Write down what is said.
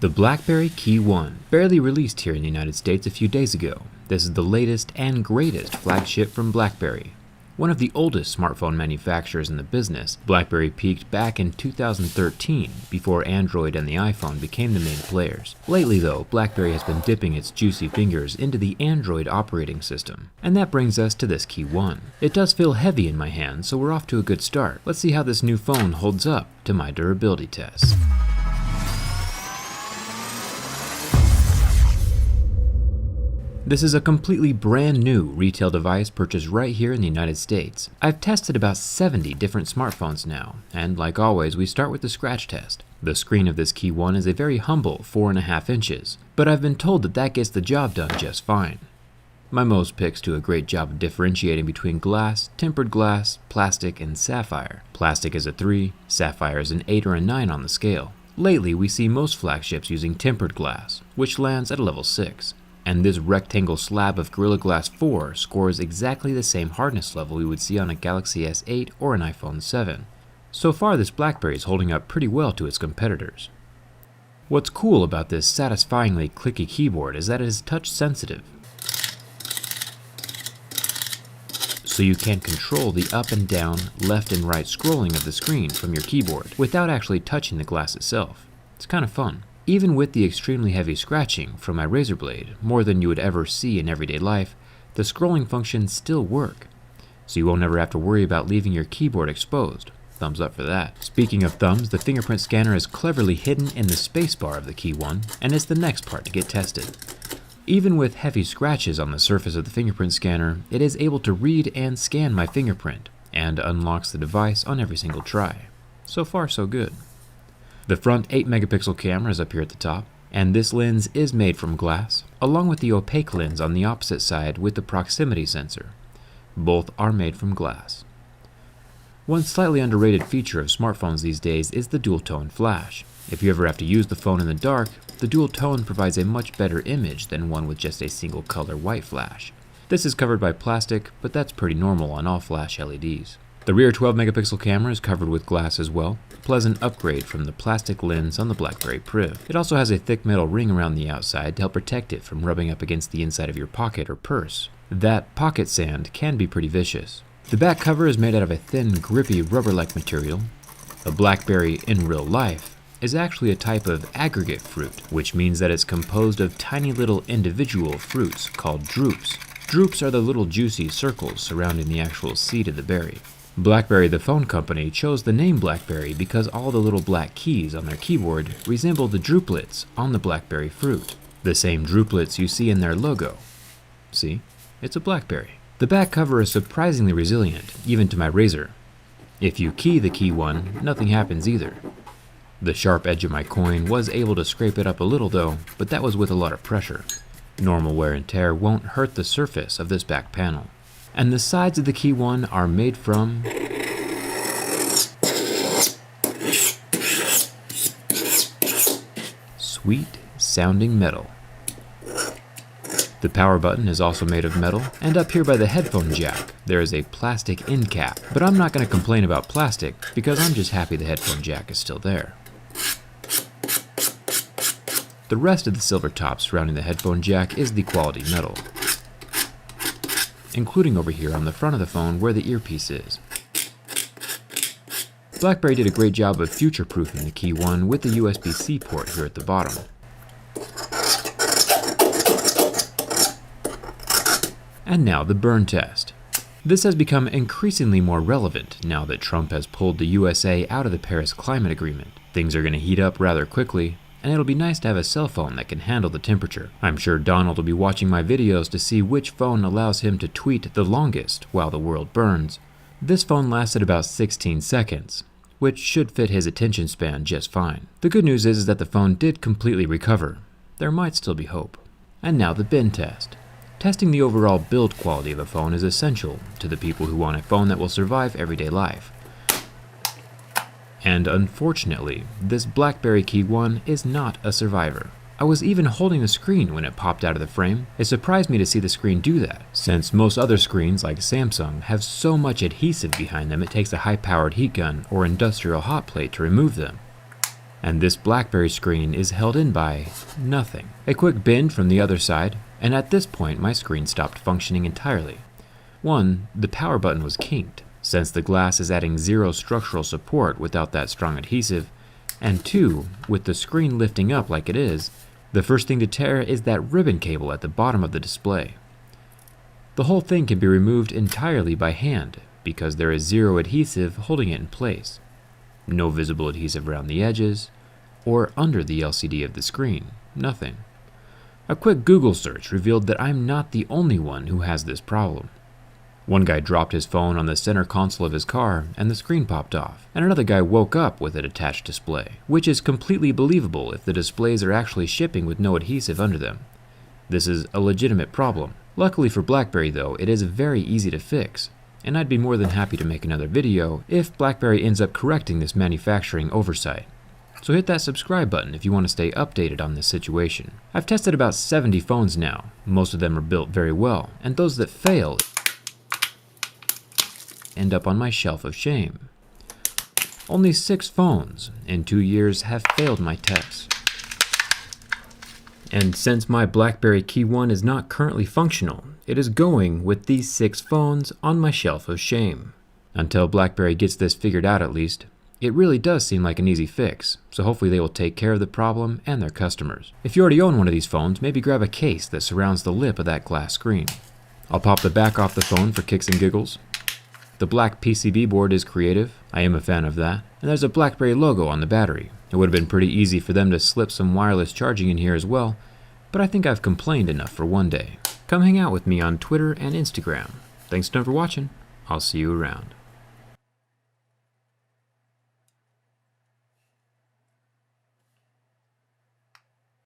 The BlackBerry KEYone, barely released here in the United States a few days ago. This is the latest and greatest flagship from BlackBerry. One of the oldest smartphone manufacturers in the business, BlackBerry peaked back in 2013 before Android and the iPhone became the main players. Lately though, BlackBerry has been dipping its juicy fingers into the Android operating system. And that brings us to this KEYone. It does feel heavy in my hand, so we're off to a good start. Let's see how this new phone holds up to my durability tests. This is a completely brand new retail device purchased right here in the United States. I've tested about 70 different smartphones now, and like always, we start with the scratch test. The screen of this KEYone is a very humble 4.5 inches, but I've been told that gets the job done just fine. My Mo's picks do a great job of differentiating between glass, tempered glass, plastic, and sapphire. Plastic is a 3, sapphire is an 8 or a 9 on the scale. Lately, we see most flagships using tempered glass, which lands at a level 6. And this rectangle slab of Gorilla Glass 4 scores exactly the same hardness level we would see on a Galaxy S8 or an iPhone 7. So far this BlackBerry is holding up pretty well to its competitors. What's cool about this satisfyingly clicky keyboard is that it is touch sensitive. So you can control the up and down, left and right scrolling of the screen from your keyboard without actually touching the glass itself. It's kind of fun. Even with the extremely heavy scratching from my razor blade, more than you would ever see in everyday life, the scrolling functions still work. So you won't ever have to worry about leaving your keyboard exposed. Thumbs up for that. Speaking of thumbs, the fingerprint scanner is cleverly hidden in the spacebar of the KEYone, and it's the next part to get tested. Even with heavy scratches on the surface of the fingerprint scanner, it is able to read and scan my fingerprint, and unlocks the device on every single try. So far so good. The front 8 megapixel camera is up here at the top, and this lens is made from glass, along with the opaque lens on the opposite side with the proximity sensor. Both are made from glass. One slightly underrated feature of smartphones these days is the dual tone flash. If you ever have to use the phone in the dark, the dual tone provides a much better image than one with just a single color white flash. This is covered by plastic, but that's pretty normal on all flash LEDs. The rear 12 megapixel camera is covered with glass as well, a pleasant upgrade from the plastic lens on the BlackBerry Priv. It also has a thick metal ring around the outside to help protect it from rubbing up against the inside of your pocket or purse. That pocket sand can be pretty vicious. The back cover is made out of a thin, grippy rubber-like material. A BlackBerry in real life is actually a type of aggregate fruit, which means that it's composed of tiny little individual fruits called drupes. Drupes are the little juicy circles surrounding the actual seed of the berry. BlackBerry, the phone company, chose the name BlackBerry because all the little black keys on their keyboard resemble the drupelets on the BlackBerry fruit. The same drupelets you see in their logo. See? It's a BlackBerry. The back cover is surprisingly resilient, even to my razor. If you key the KEYone, nothing happens either. The sharp edge of my coin was able to scrape it up a little though, but that was with a lot of pressure. Normal wear and tear won't hurt the surface of this back panel. And the sides of the KEYone are made from sweet sounding metal. The power button is also made of metal, and up here by the headphone jack, there is a plastic end cap. But I'm not going to complain about plastic because I'm just happy the headphone jack is still there. The rest of the silver top surrounding the headphone jack is the quality metal, including over here on the front of the phone where the earpiece is. BlackBerry did a great job of future-proofing the KEYone with the USB-C port here at the bottom. And now the burn test. This has become increasingly more relevant now that Trump has pulled the USA out of the Paris Climate Agreement. Things are going to heat up rather quickly, and it'll be nice to have a cell phone that can handle the temperature. I'm sure Donald will be watching my videos to see which phone allows him to tweet the longest while the world burns. This phone lasted about 16 seconds, which should fit his attention span just fine. The good news is that the phone did completely recover. There might still be hope. And now the bin test. Testing the overall build quality of a phone is essential to the people who want a phone that will survive everyday life. And unfortunately, this BlackBerry KEYone is not a survivor. I was even holding the screen when it popped out of the frame. It surprised me to see the screen do that, since most other screens like Samsung have so much adhesive behind them it takes a high-powered heat gun or industrial hot plate to remove them. And this BlackBerry screen is held in by nothing. A quick bend from the other side, and at this point my screen stopped functioning entirely. 1. The power button was kinked, since the glass is adding zero structural support without that strong adhesive, and 2. With the screen lifting up like it is, the first thing to tear is that ribbon cable at the bottom of the display. The whole thing can be removed entirely by hand, because there is zero adhesive holding it in place. No visible adhesive around the edges, or under the LCD of the screen, nothing. A quick Google search revealed that I'm not the only one who has this problem. One guy dropped his phone on the center console of his car and the screen popped off, and another guy woke up with an attached display, which is completely believable if the displays are actually shipping with no adhesive under them. This is a legitimate problem. Luckily for BlackBerry though, it is very easy to fix, and I'd be more than happy to make another video if BlackBerry ends up correcting this manufacturing oversight. So hit that subscribe button if you want to stay updated on this situation. I've tested about 70 phones now. Most of them are built very well, and those that fail end up on my shelf of shame. Only 6 phones in 2 years have failed my test. And since my BlackBerry KEYone is not currently functional, it is going with these 6 phones on my shelf of shame. Until BlackBerry gets this figured out at least, it really does seem like an easy fix, so hopefully they will take care of the problem and their customers. If you already own one of these phones, maybe grab a case that surrounds the lip of that glass screen. I'll pop the back off the phone for kicks and giggles. The black PCB board is creative, I am a fan of that, and there's a BlackBerry logo on the battery. It would have been pretty easy for them to slip some wireless charging in here as well, but I think I've complained enough for one day. Come hang out with me on Twitter and Instagram. Thanks again for watching. I'll see you around.